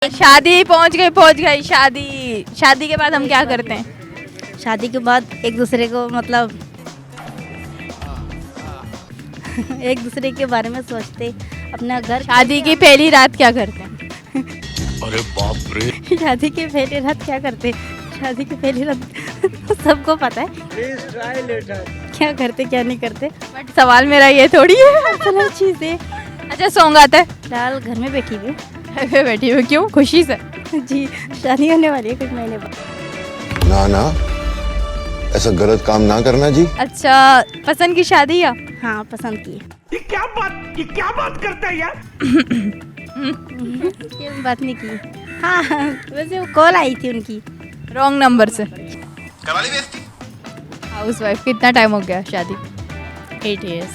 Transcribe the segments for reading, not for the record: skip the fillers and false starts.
शादी पहुंच गई शादी के बाद हम क्या करते हैं? शादी के बाद एक दूसरे को मतलब एक दूसरे के बारे में सोचते, अपना घर। शादी की पहली रात क्या करते हैं? अरे बाप रे। शादी की पहली रात क्या करते? शादी की पहली रात सबको पता है। Please try later. क्या करते क्या नहीं करते, बट सवाल मेरा ये थोड़ी है। चलो चीज़ है। अच्छा, सॉन्ग आता है? फिलहाल घर में बैठी हुई बैठी हुई क्यों? खुशी से? जी, शादी होने वाली है कुछ महीने बाद। ना ऐसा गलत काम ना करना जी। अच्छा, पसंद की शादी या? हाँ, पसंद की। ये क्या बात करता है यार? ये बात नहीं की। हाँ, वैसे वो कॉल आई थी उनकी। रॉन्ग नंबर से। करा ली बेइज्जती। House wife. कितना टाइम हो गया शादी? 8 years।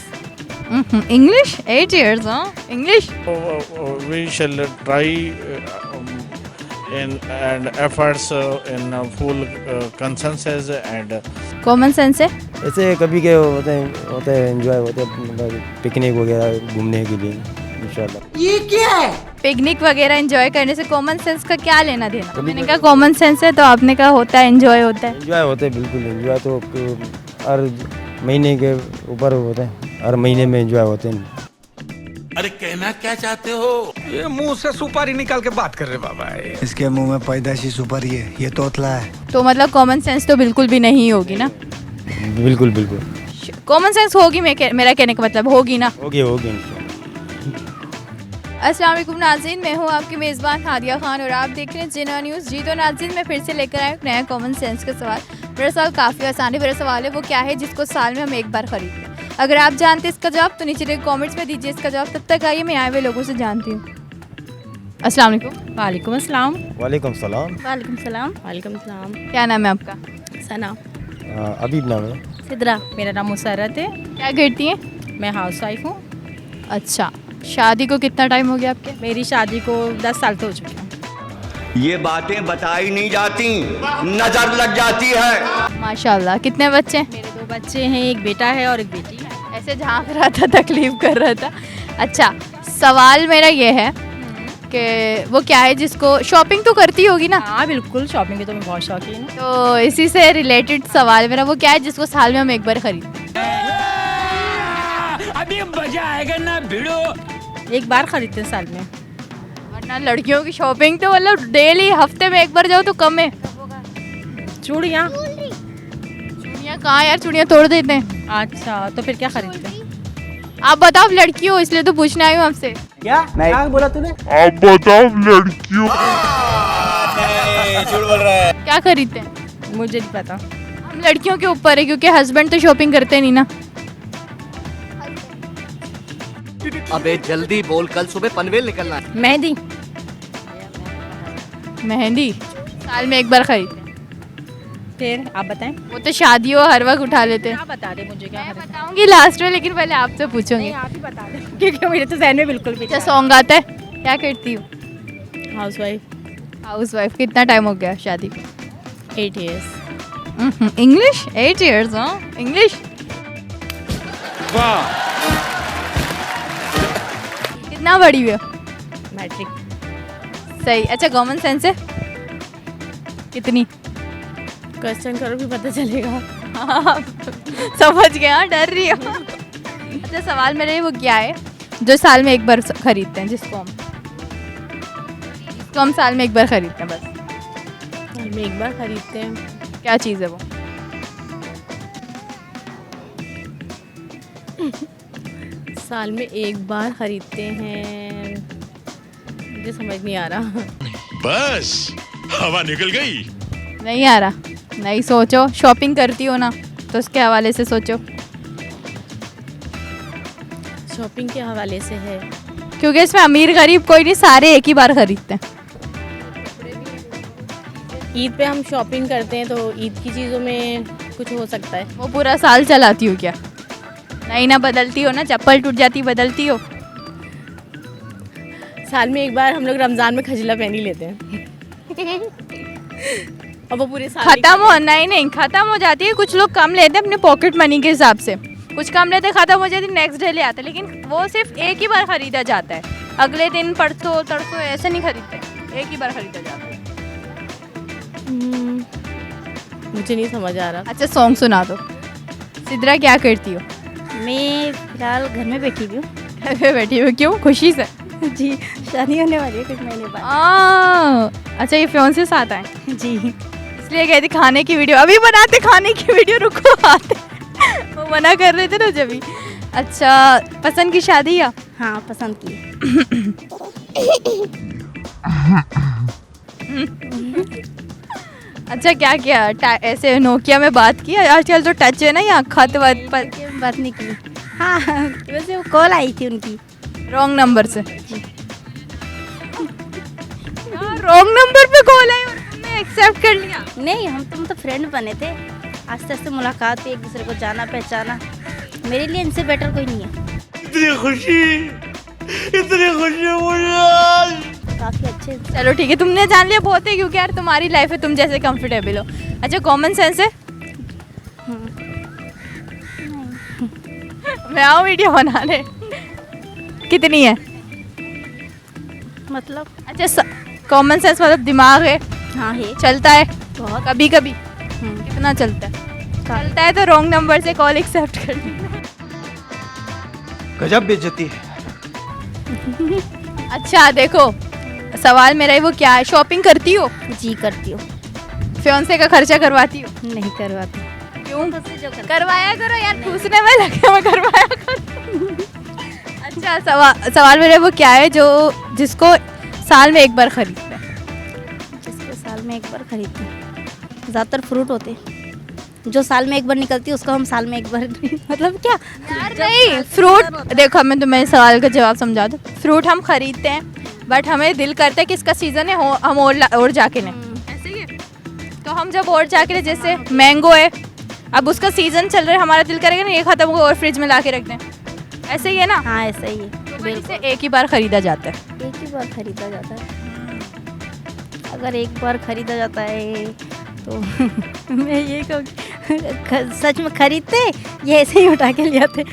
English 8 years? हाँ, English. We shall try and efforts in full consensus and common sense है। ऐसे कभी के होते हैं एंजॉय होते हैं, मतलब पिकनिक वगैरह घूमने के लिए इंशाल्लाह। पिकनिक वगैरह एंजॉय करने से कॉमन सेंस का क्या लेना देना? मैंने कहा कॉमन सेंस है तो आपने कहा होता है, एंजॉय होता है। एंजॉय होते हैं, बिल्कुल एंजॉय तो हर महीने के ऊपर होते हैं, हर महीने में एंजॉय होते हैं। अरे कहना क्या चाहते हो? ये मुंह से सुपारी निकाल के बात कर रहे बाबा। इसके मुंह में पैदाशी सुपारी है, ये तोतला है। तो मतलब कॉमन सेंस तो बिल्कुल भी नहीं होगी ना? बिल्कुल बिल्कुल कॉमन सेंस होगी, मेरा कहने का मतलब होगी ना? होगी इंशाल्लाह। अस्सलाम वालेकुम नाज़रीन, मैं हूँ आपकी मेज़बान हादिया खान और आप देख रहे हैं जिना न्यूज़। जी तो नाज़रीन, मैं फिर से लेकर आया एक नया कॉमन सेंस का सवाल। मेरा सवाल काफ़ी आसान है। मेरा सवाल है वो क्या है जिसको साल में हम एक बार खरीदते हैं? अगर आप जानते हैं इसका जवाब तो नीचे कमेंट्स में दीजिए इसका जवाब। तब तक आइए मैं आए हुए लोगों से जानती हूँ। अस्सलाम वालेकुम। वालेकुम अस्सलाम। वालेकुम सलाम। वालेकुम सलाम। वालेकुम सलाम। क्या नाम है आपका? सना। अबीब नाम है। सिद्रा। मेरा नाम मुसरत है। क्या करती हैं? मैं हाउस वाइफ हूँ। अच्छा, शादी को कितना टाइम हो गया आपके? मेरी शादी को 10 साल तो हो चुके हैं। ये बातें बताई नहीं जाती, नजर लग जाती है। माशाल्लाह। कितने बच्चे हैं? मेरे 2 बच्चे हैं, एक बेटा है और एक बेटी है। ऐसे झांक रहा था, तकलीफ कर रहा था। अच्छा, सवाल मेरा ये है कि वो क्या है जिसको शॉपिंग तो करती होगी ना? हाँ बिल्कुल, शॉपिंग की तो मैं बहुत शौकीन हूँ। तो इसी से रिलेटेड सवाल मेरा, वो क्या है जिसको साल में हम एक बार खरीदते हैं? अभी मजा आएगा ना भिड़ो। एक बार खरीदते हैं साल में। वरना लड़कियों की शॉपिंग तो मतलब डेली, हफ्ते में एक बार जाओ तो कम है। चूड़ियाँ। चूड़ियाँ कहाँ यार, चूड़ियाँ तोड़ देते हैं। अच्छा, तो फिर क्या खरीदते हैं? आप बताओ, आप लड़की हो इसलिए तो पूछने आई हूँ आपसे। क्या बोला तूने? क्या खरीदते हैं? मुझे नहीं पता। हम लड़कियों के ऊपर है क्योंकि हस्बैंड तो शॉपिंग करते नहीं ना। अबे जल्दी बोल, कल सुबह पनवेल निकलना है। मेहंदी। मेहंदी साल में एक बार खरीदते हैं। फिर आप बताएं। वो तो शादियों हर वक्त उठा लेते हैं। आप बता दें मुझे क्या मैं खरीदना है। बताऊंगी लास्ट में, लेकिन पहले आपसे पूछूंगी। नहीं, आप ही बता दें क्योंकि मेरे तो जहन में बिल्कुल भी अच्छा, सॉन्ग आता है? क्या करती हूँ? House wife. House wife. कितना टाइम हो गया शादी को? 8 years। English 8 years? हाँ, इंग्लिश। वाह। कितना बड़ी हुई हो? मैट्रिक। सही। अच्छा, कॉमन सेंस है कितनी? क्वेश्चन करो भी पता चलेगा। समझ गया, डर रही हो। अच्छा, सवाल मेरे वो क्या है जो साल में एक बार खरीदते हैं, जिसको हम साल में एक बार खरीदते हैं बस? साल में एक बार खरीदते हैं। क्या चीज़ है वो? साल में एक बार खरीदते हैं, मुझे समझ नहीं आ रहा। बस हवा निकल गई। नहीं आ रहा? नहीं सोचो, शॉपिंग करती हो ना तो उसके हवाले से सोचो। शॉपिंग के हवाले से है। क्योंकि इसमें अमीर गरीब कोई नहीं, सारे एक ही बार खरीदते हैं। ईद पे हम शॉपिंग करते हैं तो ईद की चीज़ों में कुछ हो सकता है। वो पूरा साल चलाती हो क्या? नहीं ना, बदलती हो ना, चप्पल टूट जाती बदलती हो। साल में एक बार हम लोग रमज़ान में खजला पहन ही लेते हैं। अब वो पूरे साल खत्म हो नहीं खत्म हो जाती है। कुछ लोग कम लेते हैं अपने पॉकेट मनी के हिसाब से, कुछ कम लेते, खत्म हो जाती, नेक्स्ट डे ले आते, लेकिन वो सिर्फ एक ही बार खरीदा जाता है। अगले दिन, परसों तरसों ऐसे नहीं खरीदते, एक ही बार खरीदा जाता है। मुझे नहीं समझ आ रहा। अच्छा सॉन्ग सुना दो। सिद्रा क्या करती हो? मैं फिलहाल घर में बैठी हुई हूँ। घर पे बैठी हो, क्यों? खुशी से? जी, शादी होने वाली है कुछ महीने बाद। अच्छा ये फियांसे के साथ आए, जी। इसलिए कहती खाने की वीडियो अभी बनाते, खाने की वीडियो रुको आते। वो मना कर रहे थे ना जब भी। अच्छा पसंद की शादी या? हाँ पसंद की। अच्छा क्या किया? ऐसे नोकिया में बात की? आजकल तो टच है ना, यहाँ खत वत पर। बात नहीं की। हाँ वैसे वो कॉल आई थी उनकी रॉन्ग नंबर से। रॉन्ग नंबर पे कॉल आई और तुमने एक्सेप्ट कर लिया? नहीं, हम तो मतलब फ्रेंड बने थे। आस्ते आस्ते मुलाकात हुई, एक दूसरे को जाना पहचाना। मेरे लिए इनसे बेटर कोई नहीं है। इतनी खुशी मुझे। काफ़ी अच्छे। चलो ठीक है, तुमने जान लिया बहुत है, क्योंकि यार तुम्हारी लाइफ है, तुम जैसे कंफर्टेबल हो। अच्छा कॉमन सेंस है? मैं आऊँ वीडियो बनाने? कितनी है मतलब? अच्छा कॉमन सेंस मतलब दिमाग है? हाँ है। चलता है बहुत। कभी कभी? कितना चलता है? चलता है तो रॉन्ग नंबर से कॉल एक्सेप्ट कर लेना। गजब बेइज्जती है। अच्छा देखो सवाल मेरा है, वो क्या है? शॉपिंग करती हो? जी करती हूँ। फियांसे का खर्चा करवाती हो? नहीं करवाती। क्यों? जो करवाया करो यार, ठूसने में लगे मैं करवाया करो। अच्छा सवाल मेरा वो क्या है जो जिसको साल में एक बार खरीदते हैं? जिसको साल में एक बार खरीदते हैं ज़्यादातर फ्रूट होते हैं। जो साल में एक बार निकलती है उसको हम साल में एक बार मतलब क्या यार नहीं, फ्रूट देखो मैं तुम्हें सवाल का जवाब समझा दूँ। फ्रूट हम खरीदते हैं बट हमें दिल करता है कि इसका सीज़न है, हम और जाके लें, ऐसे ही है। तो हम जब और जाके लें, जैसे मैंगो है, अब उसका सीज़न चल रहा है, हमारा दिल करेगा ना ये ख़त्म हो और फ्रिज में ला के रख दें, ऐसे ही है ना? हाँ ऐसा ही है। तो इसे एक ही बार ख़रीदा जाता है। एक ही बार खरीदा जाता है। अगर एक बार खरीदा जाता है तो मैं ये कहूँ सच में खरीदते ये ऐसे ही उठा के ले आते।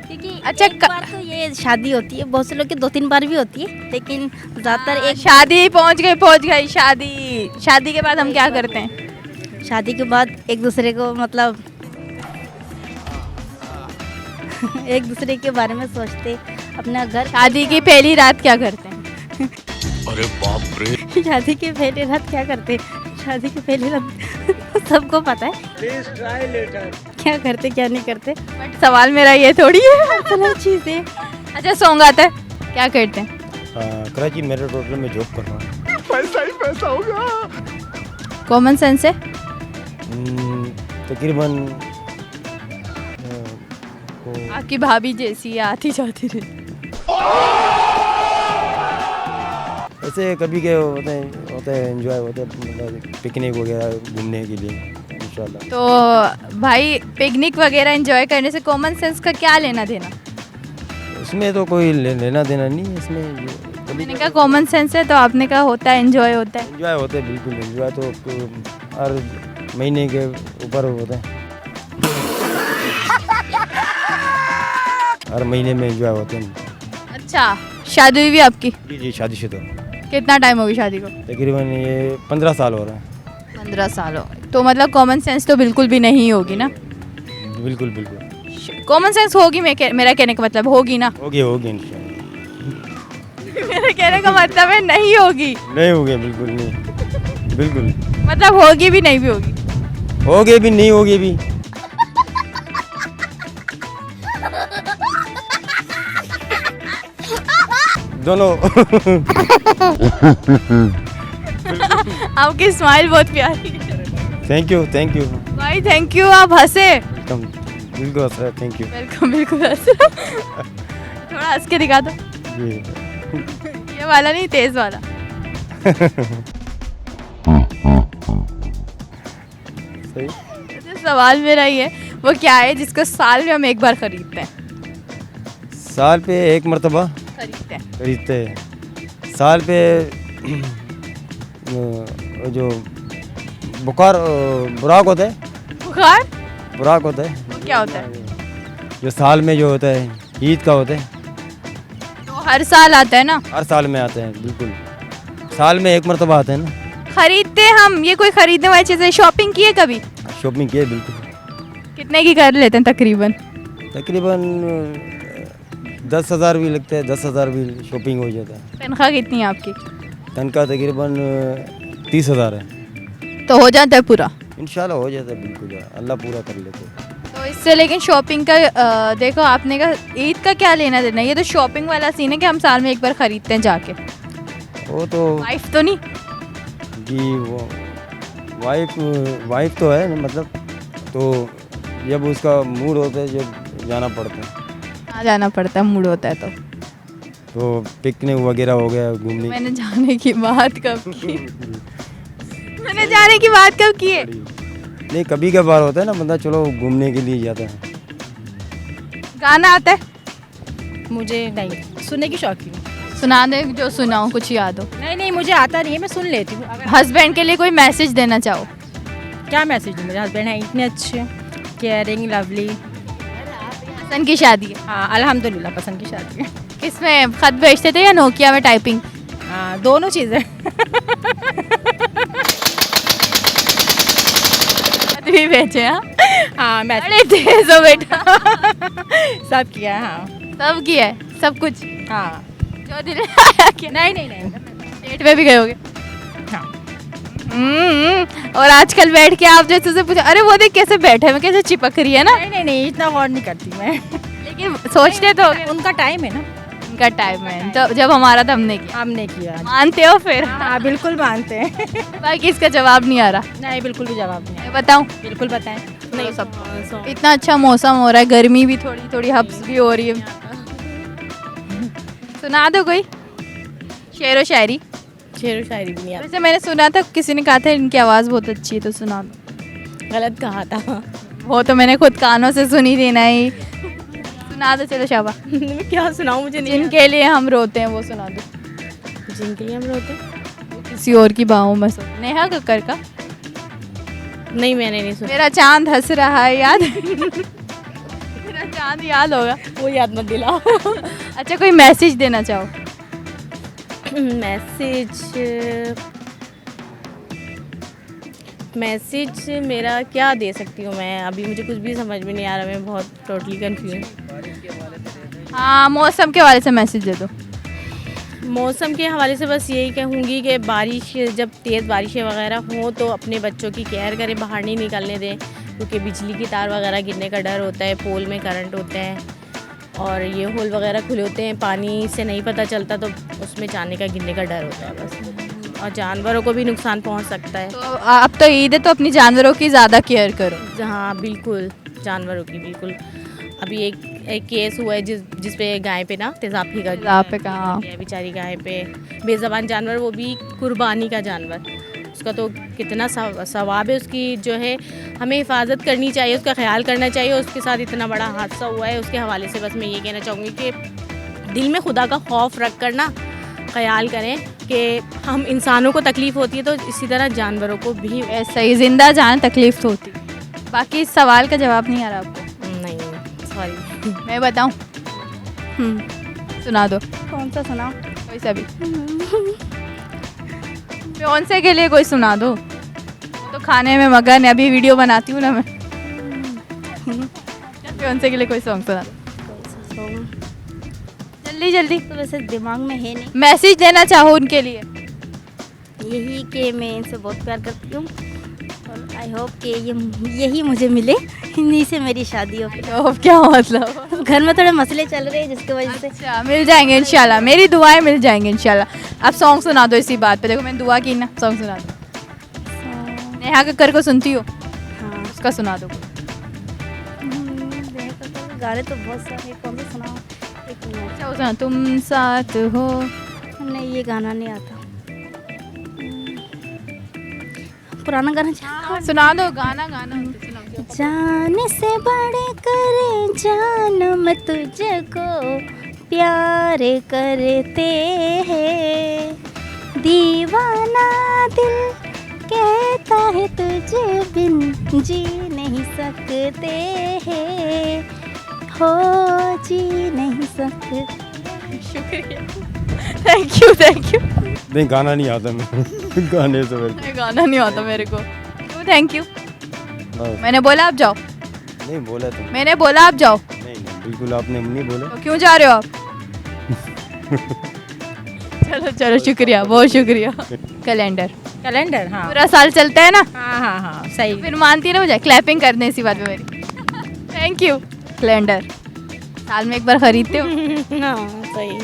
क्योंकि अच्छा, एक बार तो ये शादी होती है, बहुत से लोग की 2-3 बार भी होती है, लेकिन ज़्यादातर एक शादी पहुंच गई शादी के बाद हम क्या करते हैं? शादी के बाद एक दूसरे को मतलब एक दूसरे के बारे में सोचते, अपना घर। शादी की पहली रात क्या करते हैं? अरे बाप रे। शादी की पहली रात क्या करते? शादी की पहली रात सबको पता है। Please try later. क्या करते क्या नहीं करते, बट सवाल मेरा ये थोड़ी है। पर्सनल चीज़ है। अच्छा सॉन्ग आता है, क्या करते हैं? कराची मेरे टोटल में जॉब कर रहा हूँ। पैसा ही पैसा होगा। कॉमन सेंस है? तकरीबन आपकी भाभी जैसी है, आती जाती रहती। ऐसे कभी के होते हैं एंजॉय होते हैं, मतलब पिकनिक वगैरह घूमने के लिए इंशाल्लाह। तो भाई पिकनिक वगैरह एंजॉय करने से कॉमन सेंस का क्या लेना देना? इसमें तो कोई लेना देना नहीं है इसमें। मैंने कहा कॉमन सेंस है तो आपने कहा होता है, एंजॉय होता है। एंजॉय होते हैं, बिल्कुल एंजॉय तो हर महीने के ऊपर होता है। हर महीने में एंजॉय होते हैं। अच्छा शादी हुई भी आपकी? जी शादीशुदा। कितना टाइम हो गया शादी को? तकरीबन ये 15 साल हो रहा है। 15 साल हो गए। तो मतलब कॉमन सेंस तो बिल्कुल भी नहीं होगी ना? बिल्कुल बिल्कुल कॉमन सेंस होगी, मेरा कहने का मतलब होगी ना? होगी इंशाल्लाह। मेरा कहने का मतलब है नहीं होगी। नहीं होगी, बिल्कुल नहीं, बिल्कुल मतलब होगी भी नहीं भी होगी? होगी भी नहीं होगी भी। दोनों। आपकी स्माइल बहुत प्यारी है। थैंक यू भाई थैंक यू, आप हंसे। बिल्कुल सर, थैंक यू। वेलकम, बिल्कुल हंसे। थोड़ा हंस के दिखा दो। जी ये वाला नहीं, तेज वाला। सही। अच्छा, सवाल मेरा ये वो क्या है जिसको साल में हम एक बार खरीदते हैं? साल पे एक मर्तबा खरीदते हैं। साल पे जो बुराक होता है। बुराक होता है। वो क्या होता है? जो साल में जो होता है ईद का होता है। तो हर साल आता है ना? हर साल में आते हैं, बिल्कुल। साल में एक मरतबा आते हैं ना। खरीदते हम, ये कोई खरीदने वाली चीज़ है। शॉपिंग की है कभी? शॉपिंग की है बिल्कुल। कितने की कर लेते हैं तकरीबन? तकरीबन 10,000 भी लगते हैं, 10,000 भी शॉपिंग हो जाता है। तनख्वाह कितनी है आपकी? तनख्वाह तकरीबन 30,000 है। तो हो जाता है पूरा? इंशाल्लाह हो जाता है बिल्कुल, अल्लाह पूरा कर लेते हैं। तो इससे लेकिन शॉपिंग का देखो आपने कहा ईद का क्या लेना देना, ये तो शॉपिंग वाला सीन है कि हम साल में एक बार खरीदते हैं जाके। वो तो वाइफ तो नहीं? जी वो वाइफ तो है, मतलब तो जब उसका मूड होता है जब जाना पड़ता है। कहाँ जाना पड़ता है मूड होता है तो पिकनिक वगैरह हो गया, घूमने। मैंने जाने की बात कब की? मैंने जाने की बात कब की है? नहीं, कभी कभार होता है ना, बंदा चलो घूमने के लिए जाता है। गाना आता है? मुझे नहीं, सुनने की शौकीन। सुना दे, जो सुनाओ कुछ याद हो। नहीं मुझे आता नहीं है, मैं सुन लेती हूँ। हस्बैंड के लिए कोई मैसेज देना चाहो? क्या मैसेज दूँ? मेरे हस्बैंड हैं इतने अच्छे, केयरिंग, लवली। हसन की शादी है? हाँ अल्हम्दुलिल्लाह, पसंद की शादी है। किसमें खत भेजते थे या नोकिया में टाइपिंग? हाँ दोनों चीज़ें। खत भी भेजे? हाँ मैं अरे तेज हो बेटा। सब किया है। हाँ सब किया है, सब कुछ? हाँ जो दिल में आया किया? नहीं। डेट पे भी गए होगे? हाँ। और आजकल बैठ के आप जैसे से पूछा, अरे वो देख कैसे बैठे हैं, कैसे चिपक रही है ना। नहीं इतना गौर नहीं करती मैं। लेकिन सोचते तो होगे। उनका टाइम है ना, उनका टाइम है, जब हमारा था हमने किया। मानते हो फिर? हाँ बिल्कुल मानते हैं। बाकी इसका जवाब नहीं आ रहा? नहीं बिल्कुल भी जवाब नहीं। मैं बताऊं? बिल्कुल बताएं। नहीं सब इतना अच्छा मौसम हो रहा है, गर्मी भी थोड़ी थोड़ी हब्स भी हो रही है। सुना दो कोई शेरो शायरी। शेर व शायरी भी नहीं वैसे मैंने सुना था, किसी ने कहा था इनकी आवाज़ बहुत अच्छी है, तो सुना दो। आता, गलत कहा था। वो तो मैंने खुद कानों से सुनी थी। नहीं सुना दो, चलो शाबा। मैं क्या सुनाऊँ, मुझे नहीं जिनके लिए हम रोते हैं वो सुना दो। आता। जिनके लिए हम रोते हैं? किसी और की बाहों में सो। नेहा कक्कर का नहीं, मैंने नहीं सुना। मेरा चांद हंस रहा है, याद? मेरा चांद याद होगा? वो याद मत दिलाओ। अच्छा कोई मैसेज देना चाहो? मैसेज मेरा क्या दे सकती हूँ मैं? अभी मुझे कुछ भी समझ में नहीं आ रहा, मैं बहुत टोटली कंफ्यूज। हाँ मौसम के हवाले से मैसेज दे दो। मौसम के हवाले से बस यही कहूँगी कि बारिश, जब तेज़ बारिशें वगैरह हों तो अपने बच्चों की केयर करें, बाहर नहीं निकलने दें, क्योंकि बिजली की तार वगैरह गिरने का डर होता है, पोल में करंट होते हैं और ये होल वगैरह खुले होते हैं, पानी से नहीं पता चलता तो उसमें जाने का गिरने का डर होता है बस। और जानवरों को भी नुकसान पहुंच सकता है। तो अब तो ईद है, तो अपनी जानवरों की ज़्यादा केयर करो। हाँ बिल्कुल, जानवरों की बिल्कुल। अभी एक केस हुआ है जिस पे गाय पे ना तेज़ाब पे कहा बेचारी गाय पे, बेज़बान जानवर, वो भी कुर्बानी का जानवर, उसका तो कितना सवाब है। उसकी जो है हमें हिफाजत करनी चाहिए, उसका ख्याल करना चाहिए। उसके साथ इतना बड़ा हादसा हुआ है, उसके हवाले से बस मैं ये कहना चाहूँगी कि दिल में खुदा का खौफ रख कर ना ख्याल करें कि हम इंसानों को तकलीफ़ होती है तो इसी तरह जानवरों को भी ऐसा ही, जिंदा जान तकलीफ होती। बाकी इस सवाल का जवाब नहीं आ रहा आपको? नहीं, सॉरी। मैं बताऊं? सुना दो। कौन सा सुनाओ? कोई सा भी। फियोंसे के लिए कोई सुना दो। वो तो खाने में मगन है, अभी वीडियो बनाती हूँ ना मैं। फियोंसे के लिए कोई सॉन्ग सुना दो जल्दी जल्दी। तो वैसे दिमाग में है नहीं। मैसेज देना चाहो उनके लिए? यही कि मैं इनसे बहुत प्यार करती हूँ और आई होप कि यही मुझे मिले, इन्हीं से मेरी शादी हो। तो क्या मतलब? घर में थोड़े मसले चल रहे हैं जिसकी वजह से। अच्छा मिल जाएंगे इंशाल्लाह, मेरी दुआएं मिल जाएंगे इंशाल्लाह। आप सॉन्ग सुना दो इसी बात पे। देखो मैंने दुआ की ना, सॉन्ग सुना दो। नेहा कक्कर को सुनती हो? हाँ उसका सुना दो। गाने तो बहुत सारे, कौन सा सुनाओ? एक मिनट। अच्छा वो सुना, तुम साथ हो। नहीं ये गाना नहीं आता, पुराना गाना। सुना दो गाना, गाना सुना दो। जान से बड़े कर जान मैं तुझको प्यार करते हैं, दीवाना दिल कहता है तुझे बिन जी नहीं सकते हैं, हो जी नहीं सकते। शुक्रिया, थैंक यू। नहीं गाना नहीं आता मैं गाने से मेरे ये गाना नहीं आता मेरे को। क्यों? Thank you. को। मैंने बोला आप जाओ, नहीं बोला तुम। मैंने बोला आप जाओ, नहीं बिल्कुल आपने नहीं बोला। तो क्यों जा रहे हो आप? चलो चलो, शुक्रिया, बहुत शुक्रिया। कैलेंडर कैलेंडर, हाँ पूरा साल चलता है ना, हाँ हाँ हाँ सही। फिर मानती है ना मुझे, क्लैपिंग करने इसी बात पे मेरी। Thank you. कैलेंडर साल में एक बार खरीदते हो? हाँ सही।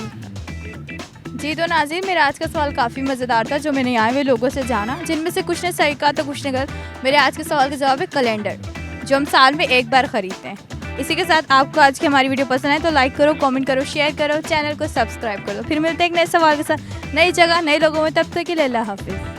जी तो नाज़रीन, मेरा आज का सवाल काफ़ी मज़ेदार था, जो मैंने यहाँ हुए लोगों से जाना, जिनमें से कुछ ने सही कहा तो कुछ ने गलत। मेरे आज के सवाल का जवाब है कैलेंडर, जो हम साल में एक बार ख़रीदते हैं। इसी के साथ आपको आज की हमारी वीडियो पसंद आए तो लाइक करो, कमेंट करो, शेयर करो, चैनल को सब्सक्राइब करो। फिर मिलते हैं एक नए सवाल के साथ, नई जगह, नए लोगों में। तब तक के लिए अल्लाह हाफिज़।